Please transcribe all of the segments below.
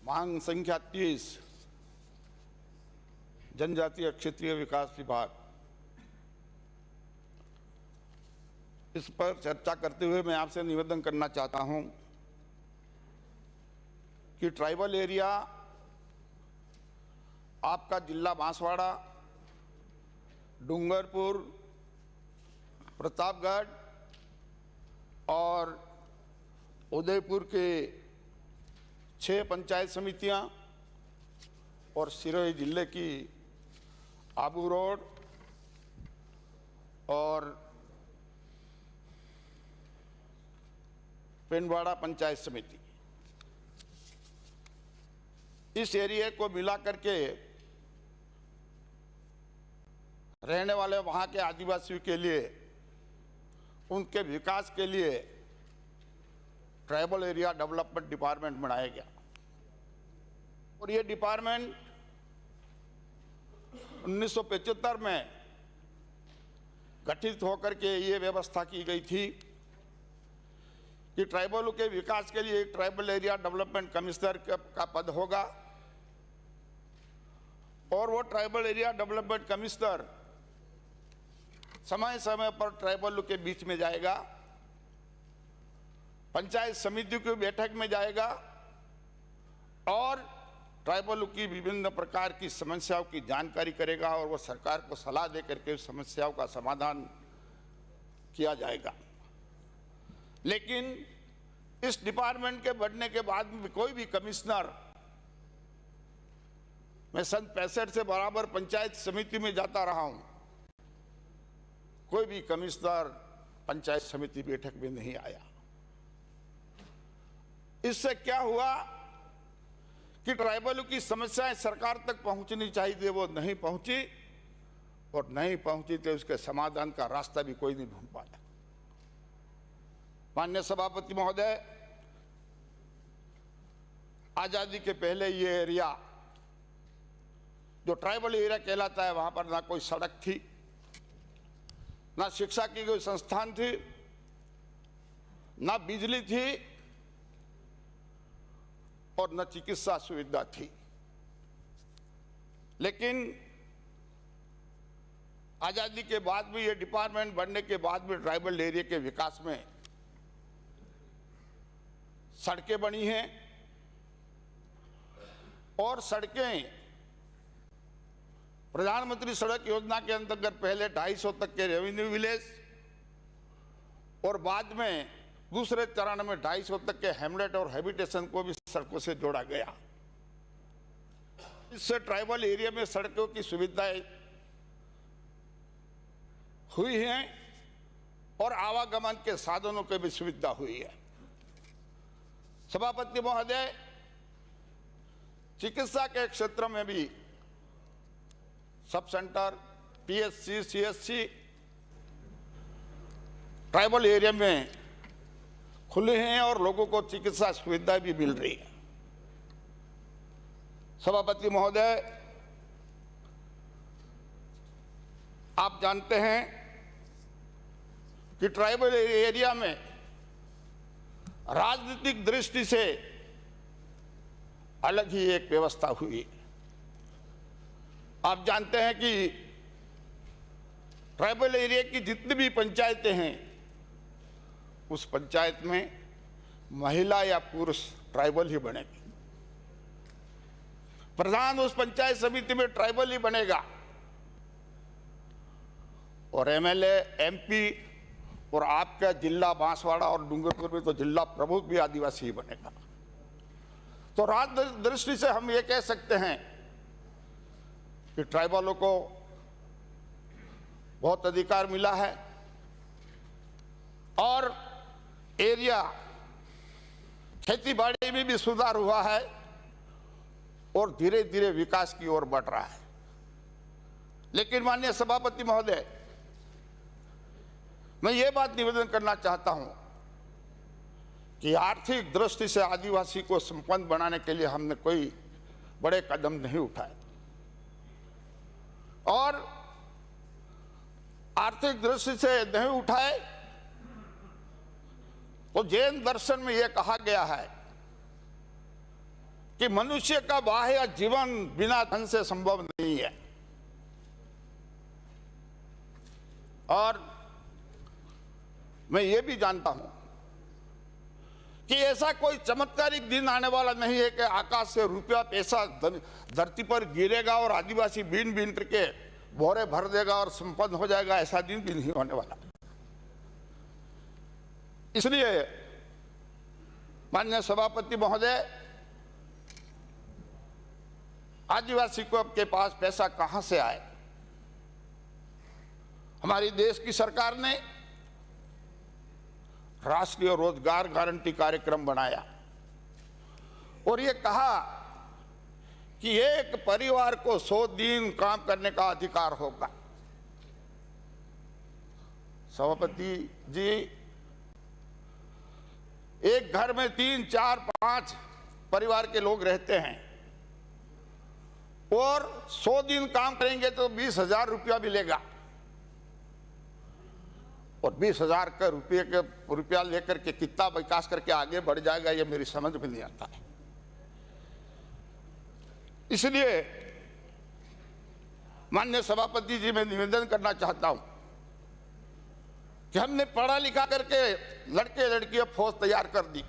मांग संख्या 30 जनजातीय क्षेत्रीय विकास विभाग, इस पर चर्चा करते हुए मैं आपसे निवेदन करना चाहता हूं कि ट्राइबल एरिया आपका जिला बांसवाड़ा, डूंगरपुर, प्रतापगढ़ और उदयपुर के 6 पंचायत समितियां और सिरोही जिले की आबू रोड और पेंडवाड़ा पंचायत समिति, इस एरिया को मिला करके रहने वाले वहां के आदिवासियों के लिए, उनके विकास के लिए ट्राइबल एरिया डेवलपमेंट डिपार्टमेंट बनाया गया। और ये डिपार्टमेंट 1975 में गठित होकर के ये व्यवस्था की गई थी कि ट्राइबलों के विकास के लिए एक ट्राइबल एरिया डेवलपमेंट कमिश्नर का पद होगा और वो ट्राइबल एरिया डेवलपमेंट कमिश्नर समय समय पर ट्राइबलों के बीच में जाएगा, पंचायत समितियों की बैठक में जाएगा और ट्राइबलों की विभिन्न प्रकार की समस्याओं की जानकारी करेगा और वो सरकार को सलाह दे करके उस समस्याओं का समाधान किया जाएगा। लेकिन इस डिपार्टमेंट के बढ़ने के बाद भी कोई भी कमिश्नर, मैं सन 65 से बराबर पंचायत समिति में जाता रहा हूं, कोई भी कमिश्नर पंचायत समिति बैठक में नहीं आया। इससे क्या हुआ कि ट्राइबलों की समस्याएं सरकार तक पहुंचनी चाहिए, वो नहीं पहुंची और नहीं पहुंची तो उसके समाधान का रास्ता भी कोई नहीं ढूंढ पाया। माननीय सभापति महोदय, आजादी के पहले ये एरिया जो ट्राइबल एरिया कहलाता है, वहां पर ना कोई सड़क थी, ना शिक्षा की कोई संस्थान थी, ना बिजली थी और न चिकित्सा सुविधा थी। लेकिन आजादी के बाद भी, ये डिपार्टमेंट बनने के बाद भी ट्राइबल एरिया के विकास में सड़कें बनी हैं और सड़कें प्रधानमंत्री सड़क योजना के अंतर्गत पहले 250 तक के रेवेन्यू विलेज और बाद में दूसरे चरण में 250 तक के हेमलेट और हैबिटेशन को भी सड़कों से जोड़ा गया। इससे ट्राइबल एरिया में सड़कों की सुविधाएं हुई हैं और आवागमन के साधनों की भी सुविधा हुई है। सभापति महोदय, चिकित्सा के क्षेत्र में भी sub centre, PHC, CHC tribal area में खुले हैं और लोगों को चिकित्सा सुविधा भी मिल रही है। सभापति महोदय, आप जानते हैं कि ट्राइबल एरिया में राजनीतिक दृष्टि से अलग ही एक व्यवस्था हुई। आप जानते हैं कि ट्राइबल एरिया की जितनी भी पंचायतें हैं, उस पंचायत में महिला या पुरुष ट्राइबल ही बनेगी। प्रधान उस पंचायत समिति में ट्राइबल ही बनेगा और एमएलए, एमपी और आपका जिला बांसवाड़ा और डूंगरपुर में तो जिला प्रमुख भी आदिवासी ही बनेगा। तो राजनीतिक दृष्टि से हम ये कह सकते हैं कि ट्राइबलों को बहुत अधिकार मिला है और एरिया खेती बाड़ी में भी सुधार हुआ है और धीरे धीरे विकास की ओर बढ़ रहा है। लेकिन माननीय सभापति महोदय, मैं ये बात निवेदन करना चाहता हूं कि आर्थिक दृष्टि से आदिवासी को संपन्न बनाने के लिए हमने कोई बड़े कदम नहीं उठाए और आर्थिक दृष्टि से नहीं उठाए तो जैन दर्शन में यह कहा गया है कि मनुष्य का बाह्य जीवन बिना धन से संभव नहीं है। और मैं ये भी जानता हूं कि ऐसा कोई चमत्कारिक दिन आने वाला नहीं है कि आकाश से रुपया पैसा धरती पर गिरेगा और आदिवासी बीन बीन करके बोरे भर देगा और संपन्न हो जाएगा। ऐसा दिन भी नहीं होने वाला। इसलिए माननीय सभापति महोदय, आदिवासी को के पास पैसा कहां से आए? हमारी देश की सरकार ने राष्ट्रीय रोजगार गारंटी कार्यक्रम बनाया और ये कहा कि एक परिवार को 100 दिन काम करने का अधिकार होगा। सभापति जी, एक घर में 3, 4, 5 परिवार के लोग रहते हैं और 100 दिन काम करेंगे तो 20,000 रुपया मिलेगा। और 20,000 का रुपया लेकर के कितना विकास करके आगे बढ़ जाएगा, ये मेरी समझ में नहीं आता है। इसलिए माननीय सभापति जी, मैं निवेदन करना चाहता हूं कि हमने पढ़ा लिखा करके लड़के लड़कियां फौज तैयार कर दी।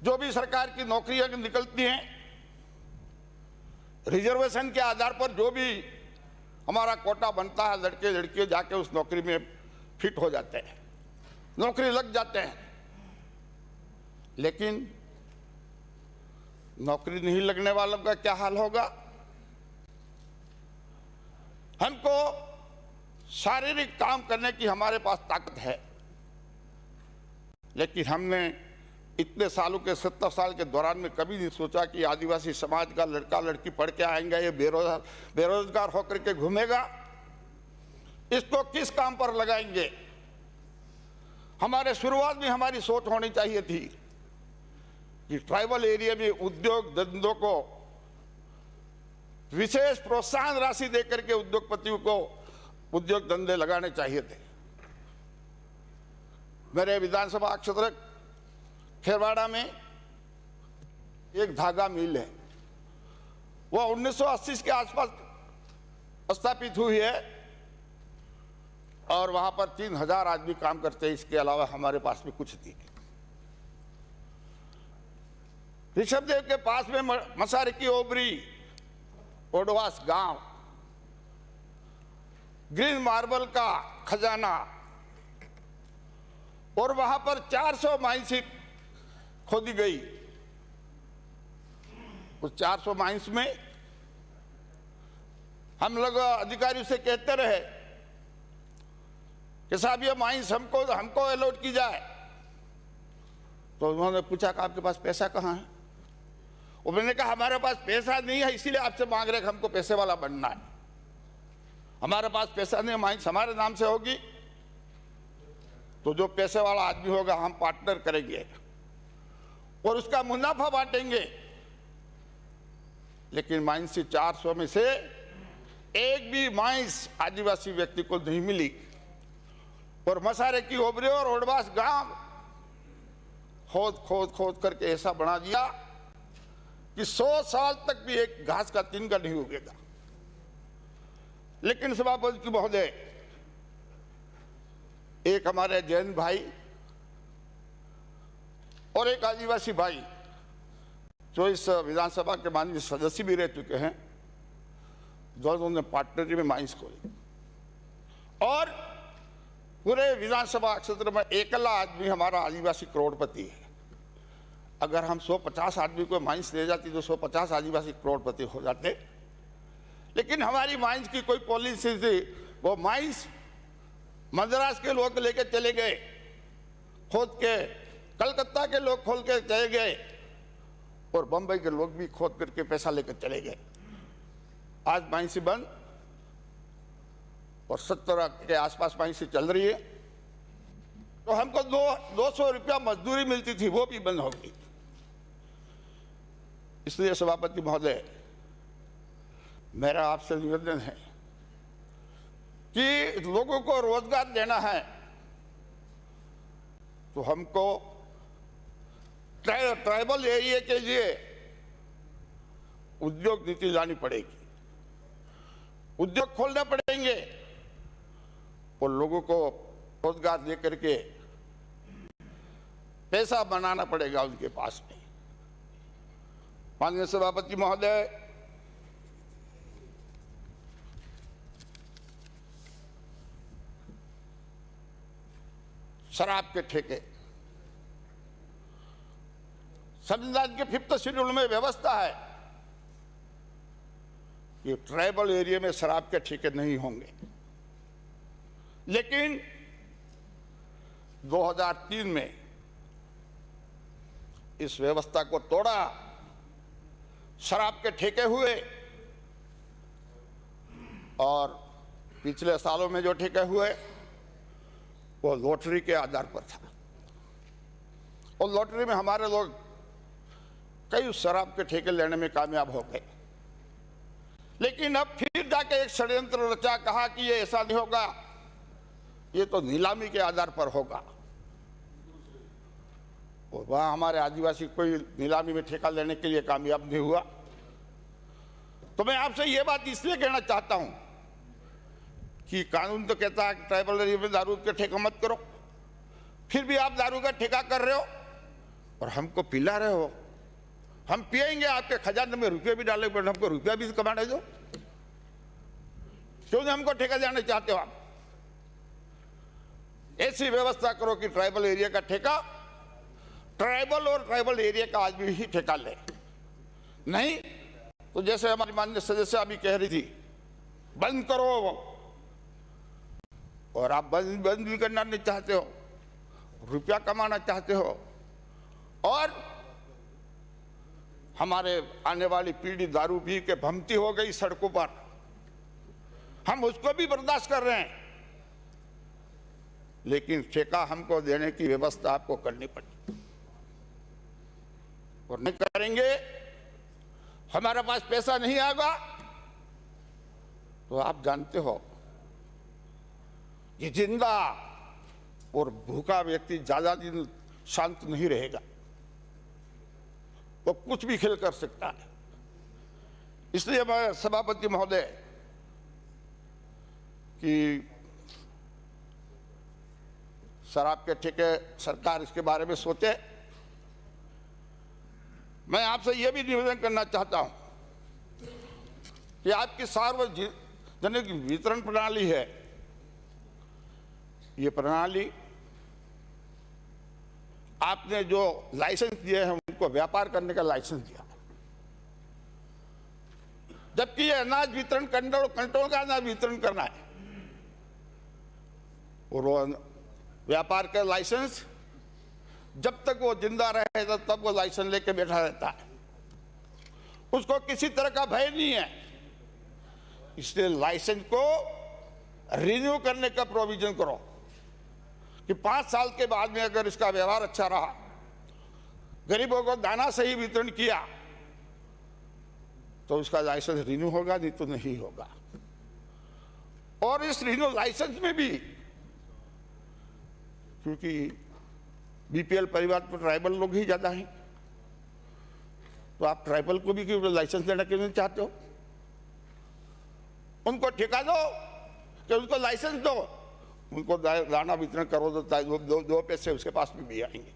जो भी सरकार की नौकरियां निकलती हैं, रिजर्वेशन के आधार पर जो भी हमारा कोटा बनता है, लड़के लड़कियां जाके उस नौकरी में फिट हो जाते हैं, नौकरी लग जाते हैं। लेकिन नौकरी नहीं लगने वालों का क्या हाल होगा? हमको शारीरिक काम करने की हमारे पास ताकत है, लेकिन हमने इतने सालों के 70 साल के दौरान में कभी नहीं सोचा कि आदिवासी समाज का लड़का लड़की पढ़ के आएंगे, ये बेरोजगार होकर के घूमेगा, इसको किस काम पर लगाएंगे। हमारे शुरुआत में हमारी सोच होनी चाहिए थी कि ट्राइबल एरिया में उद्योग धंधों को विशेष प्रोत्साहन राशि देकर के उद्योगपतियों को उद्योग धंधे लगाने चाहिए थे। मेरे विधानसभा क्षेत्र खेरवाड़ा में एक धागा मिल है, वह 1980 के आसपास स्थापित हुई है और वहां पर 3,000 आदमी काम करते हैं। इसके अलावा हमारे पास में कुछ नहीं। ऋषभदेव के पास में मसारी की ओबरी ओडवास गांव, ग्रीन मार्बल का खजाना, और वहां पर 400 माइंस खोदी गई। उस 400 माइंस में हम लोग अधिकारियों से कहते रहे कि साहब ये माइंस हमको अलॉट की जाए। तो उन्होंने पूछा कि आपके पास पैसा कहाँ है? और मैंने कहा हमारे पास पैसा नहीं है, इसीलिए आपसे मांग रहे कि हमको पैसे वाला बनना है। हमारे पास पैसा नहीं है, माइंस हमारे नाम से होगी तो जो पैसे वाला आदमी होगा हम पार्टनर करेंगे और उसका मुनाफा बांटेंगे। लेकिन माइंस से 400 में से एक भी माइंस आदिवासी व्यक्ति को नहीं मिली और मसारे की ओबरे और ओडवास गांव खोद खोद खोद करके ऐसा बना दिया कि 100 साल तक भी एक घास का तिनका नहीं उगेगा। लेकिन सभापति महोदय, एक हमारे जैन भाई और एक आदिवासी भाई जो इस विधानसभा के माननीय सदस्य भी रह चुके हैं, दोनों ने पार्टनरशिप में माइंस खोली और पूरे विधानसभा क्षेत्र में एकला आदमी हमारा आदिवासी करोड़पति है। अगर हम 150 आदमी को माइंस दे जाती तो 150 आदिवासी करोड़पति हो जाते। लेकिन हमारी माइंस की कोई पॉलिसी थी, वो माइंस मद्रास के लोग लेके चले गए खोद के, कलकत्ता के लोग खोल के चले गए और बंबई के लोग भी खोद करके पैसा लेकर चले गए। आज माइंस बंद और 70 के आसपास माइंस चल रही है। तो हमको 200 रुपया मजदूरी मिलती थी, वो भी बंद हो गई। इसलिए सभापति महोदय, मेरा आपसे निवेदन है कि लोगों को रोजगार देना है तो हमको ट्राइबल एरिया के लिए उद्योग नीति लानी पड़ेगी, उद्योग खोलने पड़ेंगे और लोगों को रोजगार देकर के पैसा बनाना पड़ेगा उनके पास में। माननीय सभापति महोदय, शराब के ठेके, संविधान के 5th शेड्यूल में व्यवस्था है कि ट्राइबल एरिया में शराब के ठेके नहीं होंगे, लेकिन 2003 में इस व्यवस्था को तोड़ा, शराब के ठेके हुए और पिछले सालों में जो ठेके हुए वो लॉटरी के आधार पर था और लॉटरी में हमारे लोग कई शराब के ठेके लेने में कामयाब हो गए। लेकिन अब फिर जाके एक षड्यंत्र रचा, कहा कि ये ऐसा नहीं होगा, ये तो नीलामी के आधार पर होगा और वहां हमारे आदिवासी कोई नीलामी में ठेका लेने के लिए कामयाब नहीं हुआ। तो मैं आपसे ये बात इसलिए कहना चाहता हूं कि कानून तो कहता है कि ट्राइबल एरिया में दारू के ठेका मत करो, फिर भी आप दारू का ठेका कर रहे हो और हमको पिला रहे हो। हम पिएंगे, आपके खजाने में रुपये भी डाले, पर हमको रुपया भी कमाने दो। क्यों नहीं हमको ठेका देना चाहते हो आप? ऐसी व्यवस्था करो कि ट्राइबल एरिया का ठेका ट्राइबल और ट्राइबल एरिया का आदमी ही ठेका ले, नहीं तो जैसे हमारी माननीय सदस्य अभी कह रही थी बंद करो, और आप बंद भी करना नहीं चाहते हो, रुपया कमाना चाहते हो और हमारे आने वाली पीढ़ी दारू पी के भमती हो गई सड़कों पर, हम उसको भी बर्दाश्त कर रहे हैं, लेकिन ठेका हमको देने की व्यवस्था आपको करनी पड़ेगी और नहीं करेंगे, हमारे पास पैसा नहीं आएगा तो आप जानते हो कि जिंदा और भूखा व्यक्ति ज्यादा दिन शांत नहीं रहेगा, वो कुछ भी खेल कर सकता है। इसलिए मैं सभापति महोदय कि शराब के ठेके सरकार इसके बारे में सोचे। मैं आपसे यह भी निवेदन करना चाहता हूं कि आपकी सार्वजनिक वितरण प्रणाली है, ये प्रणाली आपने जो लाइसेंस दिए हैं उनको व्यापार करने का लाइसेंस दिया, जबकि ये अनाज वितरण कंट्रोल का अनाज वितरण करना है और वो व्यापार का लाइसेंस जब तक वो जिंदा रहे तब वो लाइसेंस लेके बैठा रहता है, उसको किसी तरह का भय नहीं है। इसलिए लाइसेंस को रिन्यू करने का प्रोविजन करो कि 5 साल के बाद में अगर इसका व्यवहार अच्छा रहा, गरीबों को दाना सही वितरण किया तो उसका लाइसेंस रिन्यू होगा, नहीं तो नहीं होगा। और इस रिन्यू लाइसेंस में भी क्योंकि बीपीएल परिवार पर ट्राइबल लोग ही ज्यादा हैं, तो आप ट्राइबल को भी क्यों लाइसेंस देना क्यों नहीं चाहते हो? उनको ठेका दो कि उनको लाइसेंस दो, उनको दाना वितरण करो तो दो पैसे उसके पास में भी आएंगे।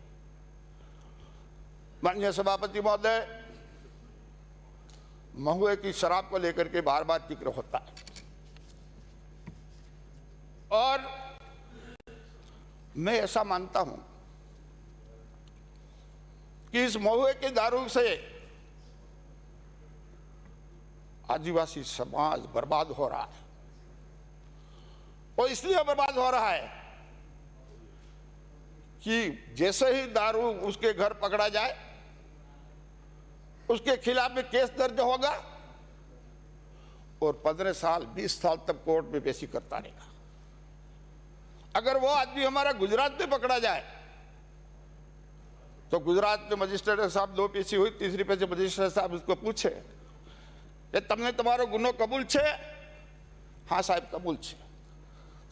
माननीय सभापति महोदय, महुए की शराब को लेकर के बार बार जिक्र होता है और मैं ऐसा मानता हूं कि इस महुए के दारू से आदिवासी समाज बर्बाद हो रहा है और इसलिए बर्बाद हो रहा है कि जैसे ही दारू उसके घर पकड़ा जाए उसके खिलाफ में केस दर्ज होगा और 15 साल 20 साल तक कोर्ट में पेशी करता रहेगा। अगर वो आदमी हमारा गुजरात में पकड़ा जाए तो गुजरात में मजिस्ट्रेट साहब 2 पेशी हुई, तीसरी पेशी मजिस्ट्रेट साहब उसको पूछे कि तमने तुम्हारो गुनो कबूल छे? हाँ साहब कबूल छे,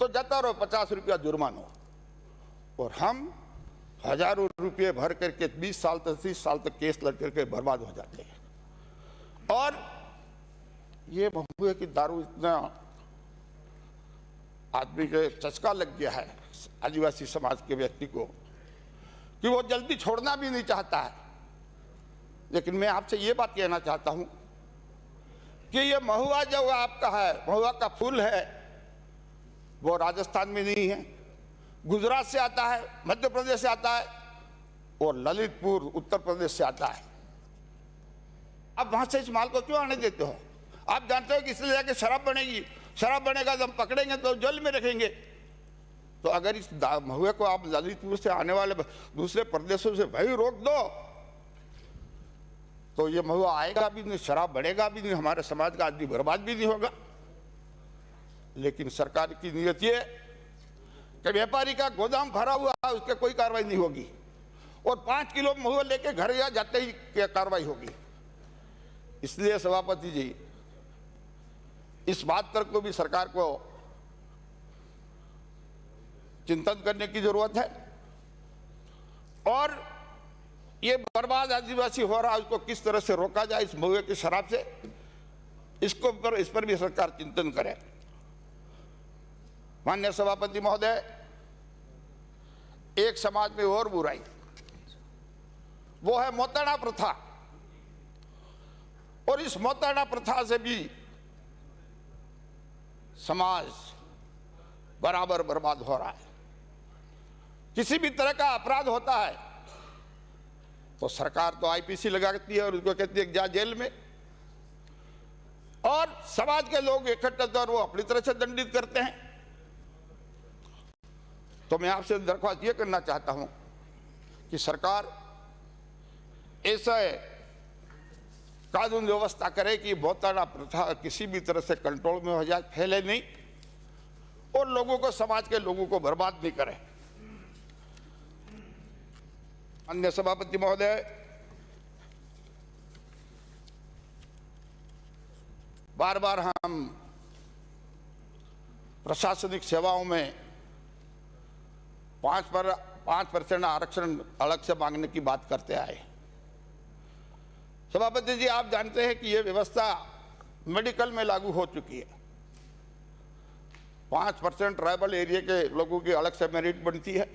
तो जता रहो 50 रुपया जुर्मानो। और हम हजारों रुपये भर करके 20 साल तक 30 साल तक केस लड़ करके बर्बाद हो जाते हैं। और ये महुए की दारू इतना आदमी के चस्का लग गया है आदिवासी समाज के व्यक्ति को कि वो जल्दी छोड़ना भी नहीं चाहता है। लेकिन मैं आपसे ये बात कहना चाहता हूं कि ये महुआ जो आपका है, महुआ का फूल है, वो राजस्थान में नहीं है, गुजरात से आता है, मध्य प्रदेश से आता है और ललितपुर उत्तर प्रदेश से आता है। आप वहां से इस माल को क्यों आने देते हो? आप जानते हो कि इसलिए जाके शराब बनेगी, शराब बनेगा तो हम पकड़ेंगे तो जेल में रखेंगे। तो अगर इस महुए को आप ललितपुर से आने वाले दूसरे प्रदेशों से भाई रोक दो तो ये महुआ आएगा भी नहीं, शराब बढ़ेगा भी नहीं, हमारे समाज का आदमी बर्बाद भी नहीं होगा। लेकिन सरकार की नीयत ये कि व्यापारी का गोदाम भरा हुआ है, उसके कोई कार्रवाई नहीं होगी और 5 किलो महुआ लेके घर या जाते ही कार्रवाई होगी। इसलिए सभापति जी, इस बात पर को भी सरकार को चिंतन करने की जरूरत है और ये बर्बाद आदिवासी हो रहा है उसको किस तरह से रोका जाए इस महुए की शराब से, इस पर भी सरकार चिंतन करे। माननीय सभापति महोदय, एक समाज में और बुराई, वो है मोताना प्रथा। और इस मोताना प्रथा से भी समाज बराबर बर्बाद हो रहा है। किसी भी तरह का अपराध होता है तो सरकार तो आईपीसी लगाती है और उसको कहती है जा जेल में, और समाज के लोग इकट्ठे तौर वो अपनी तरह से दंडित करते हैं। तो मैं आपसे दरख्वास्त ये करना चाहता हूं कि सरकार ऐसे कानून व्यवस्था करे कि मोताना प्रथा किसी भी तरह से कंट्रोल में हो जाए, फैले नहीं और लोगों को, समाज के लोगों को बर्बाद नहीं करे। अन्य सभापति महोदय, बार बार हम प्रशासनिक सेवाओं में 5% आरक्षण अलग से मांगने की बात करते आए। सभापति जी, आप जानते हैं कि यह व्यवस्था मेडिकल में लागू हो चुकी है। 5% ट्राइबल एरिया के लोगों की अलग से मेरिट बनती है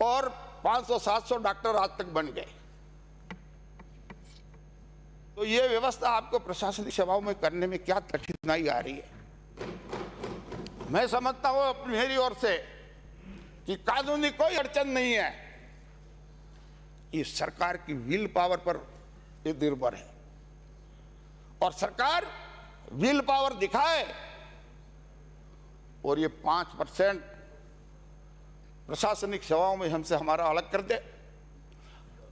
और 500-700 डॉक्टर आज तक बन गए। तो ये व्यवस्था आपको प्रशासनिक सेवाओं में करने में क्या कठिनाई आ रही है? मैं समझता हूं अपनी मेरी ओर से कि कानूनी कोई अड़चन नहीं है, ये सरकार की विल पावर पर ये निर्भर है और सरकार विल पावर दिखाए और ये 5% प्रशासनिक सेवाओं में हमसे हमारा अलग कर दे।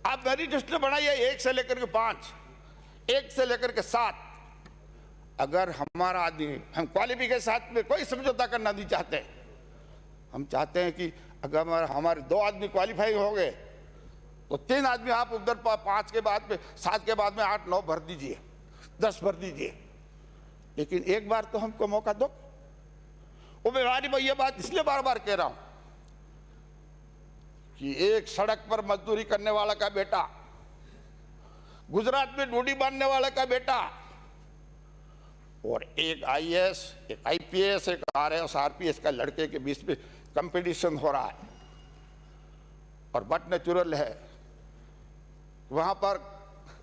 आप मेरिट लिस्ट बनाइए 1 से लेकर के 5, 1 से लेकर के 7। अगर हमारा आदमी, हम क्वालिफिकेशन साथ में कोई समझौता करना नहीं चाहते। हम चाहते हैं कि अगर हमारे 2 आदमी क्वालिफाई हो गए तो 3 आदमी आप उधर 5 के बाद में, 7 के बाद में 8, 9 भर दीजिए, 10 भर दीजिए, लेकिन एक बार तो हमको मौका दो। वो मैं ये बात इसलिए बार बार कह रहा हूं कि एक सड़क पर मजदूरी करने वाला का बेटा, गुजरात में डूडी बांधने वाले का बेटा और एक आईएएस, एक आईपीएस, एक आरएस, आरपीएस का लड़के के बीच में कंपटीशन हो रहा है और बट नेचुरल है वहां पर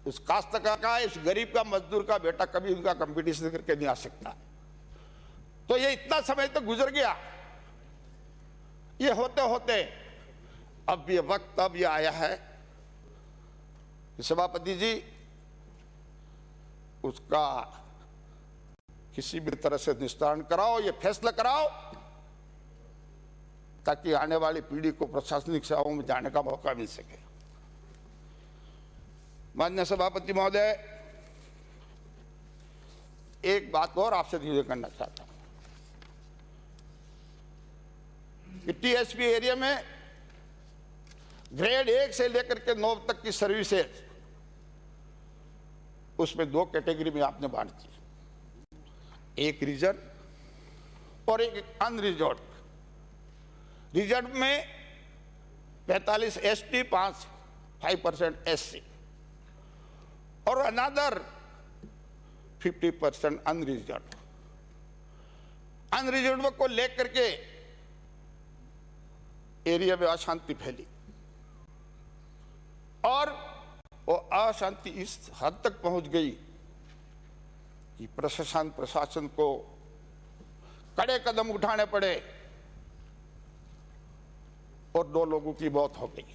उस काश्तकार का, इस गरीब का, मजदूर का बेटा कभी उनका कंपटीशन करके नहीं आ सकता। तो ये इतना समय तो गुजर गया। ये होते होते अब ये वक्त अब ये आया है कि सभापति जी उसका किसी भी तरह से निस्तारण कराओ, ये फैसला कराओ ताकि आने वाली पीढ़ी को प्रशासनिक सेवाओं में जाने का मौका मिल सके। माननीय सभापति महोदय, एक बात और आपसे निवेदन करना चाहता हूं कि टीएसपी एरिया में ग्रेड 1 से लेकर के 9 तक की सर्विसेज, उसमें 2 कैटेगरी में आपने बांट दी, एक रिजर्व और एक अनरिजर्व। रिजर्व में 45 ST, 5% SC और अनदर 50% अनरिजर्व। अनरिजर्व को लेकर के एरिया में अशांति फैली और वो अशांति इस हद तक पहुंच गई कि प्रशासन को कड़े कदम उठाने पड़े और 2 लोगों की मौत हो गई।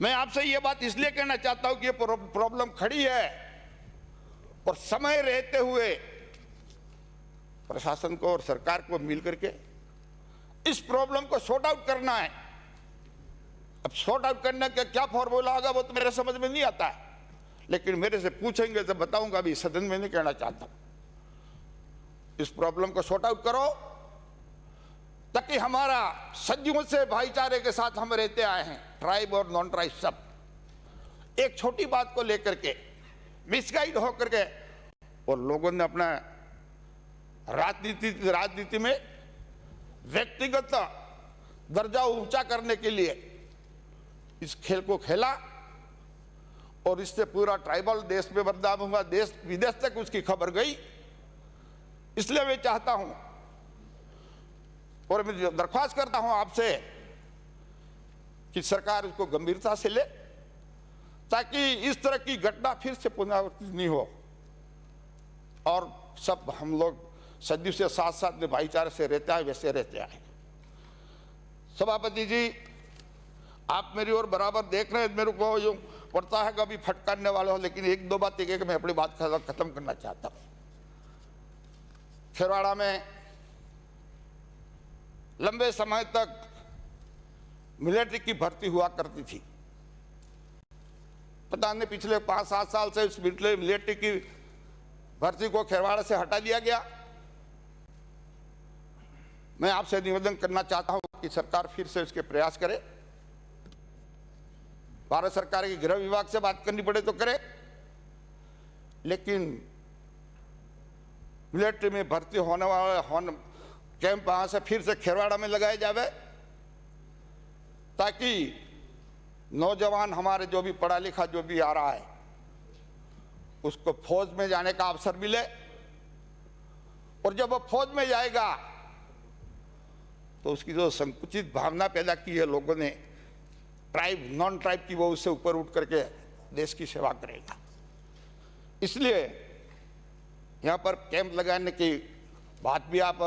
मैं आपसे ये बात इसलिए कहना चाहता हूं कि ये प्रॉब्लम खड़ी है और समय रहते हुए प्रशासन को और सरकार को मिलकर के इस प्रॉब्लम को सॉर्ट आउट करना है। अब सॉर्ट आउट करने का क्या फॉर्मूला होगा वो तो मेरे समझ में नहीं आता है, लेकिन मेरे से पूछेंगे तो बताऊंगा। अभी सदन में नहीं कहना चाहता। इस प्रॉब्लम को सॉर्ट आउट करो ताकि हमारा सदियों से भाईचारे के साथ हम रहते आए हैं, ट्राइब और नॉन ट्राइब सब। एक छोटी बात को लेकर के मिसगाइड होकर के और लोगों ने अपना राजनीति में व्यक्तिगत दर्जा ऊंचा करने के लिए इस खेल को खेला और इससे पूरा ट्राइबल देश में बदनाम हुआ, देश विदेश तक उसकी खबर गई। इसलिए मैं चाहता हूं और मैं दरख्वास्त करता हूं आपसे कि सरकार इसको गंभीरता से ले ताकि इस तरह की घटना फिर से पुनरावृत्ति नहीं हो और सब हम लोग सदियों से साथ साथ में भाईचारे से रहते आए, वैसे रहते आए। सभापति जी, आप मेरी ओर बराबर देख रहे हैं, मेरे को यूं पड़ता है कभी फटकारने वाले हो, लेकिन 1-2 बात एक मैं अपनी बात खत्म करना चाहता हूं। खेरवाड़ा में लंबे समय तक मिलिट्री की भर्ती हुआ करती थी। पता नहीं पिछले 5-7 साल से इस मिलिट्री की भर्ती को खेरवाड़ा से हटा दिया गया। मैं आपसे निवेदन करना चाहता हूं कि सरकार फिर से इसके प्रयास करे। भारत सरकार के गृह विभाग से बात करनी पड़े तो करे, लेकिन मिलिट्री में भर्ती होने वाले कैंप वहां से फिर से खेरवाड़ा में लगाए जावे ताकि नौजवान हमारे जो भी पढ़ा लिखा जो भी आ रहा है उसको फौज में जाने का अवसर मिले। और जब वो फौज में जाएगा तो उसकी जो संकुचित भावना पैदा की है लोगों ने ट्राइब नॉन ट्राइब की, वो उससे ऊपर उठ करके देश की सेवा करेगा। इसलिए यहाँ पर कैंप लगाने की बात भी आप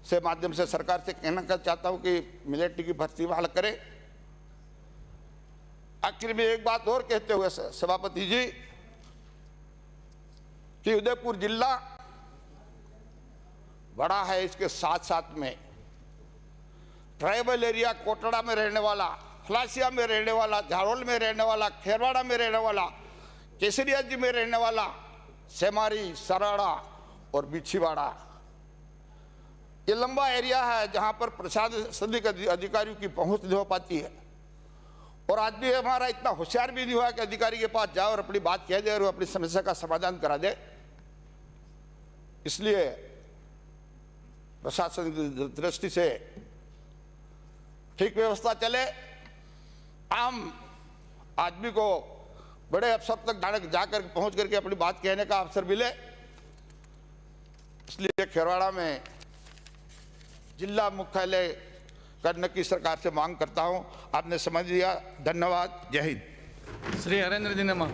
से माध्यम से सरकार से कहना चाहता हूँ कि मिलिट्री की भर्ती बहाल करें। आखिर में एक बात और कहते हुए सभापति जी कि उदयपुर जिला बड़ा है, इसके साथ साथ में ट्राइबल एरिया कोटड़ा में रहने वाला, खलासिया में रहने वाला, झारोल में रहने वाला, खेरवाड़ा में रहने वाला, केसरिया जी में रहने वाला, सेमारी, सराड़ा और बिछीवाड़ा, ये लंबा एरिया है जहां पर प्रशासनिक अधिकारियों की पहुंच नहीं हो पाती है। और आदमी हमारा इतना होशियार भी नहीं हुआ कि अधिकारी के पास जाओ और अपनी बात कह दे और अपनी समस्या का समाधान करा दे। इसलिए प्रशासन की दृष्टि से ठीक व्यवस्था चले, आम आदमी को बड़े अफसर तक जाकर पहुंच करके अपनी बात कहने का अवसर मिले। इसलिए खेरवाड़ा में जिला मुख्यालय करने की सरकार से मांग करता हूं। आपने समझ लिया। धन्यवाद। जय हिंद। श्री हरेंद्र दिनेमा।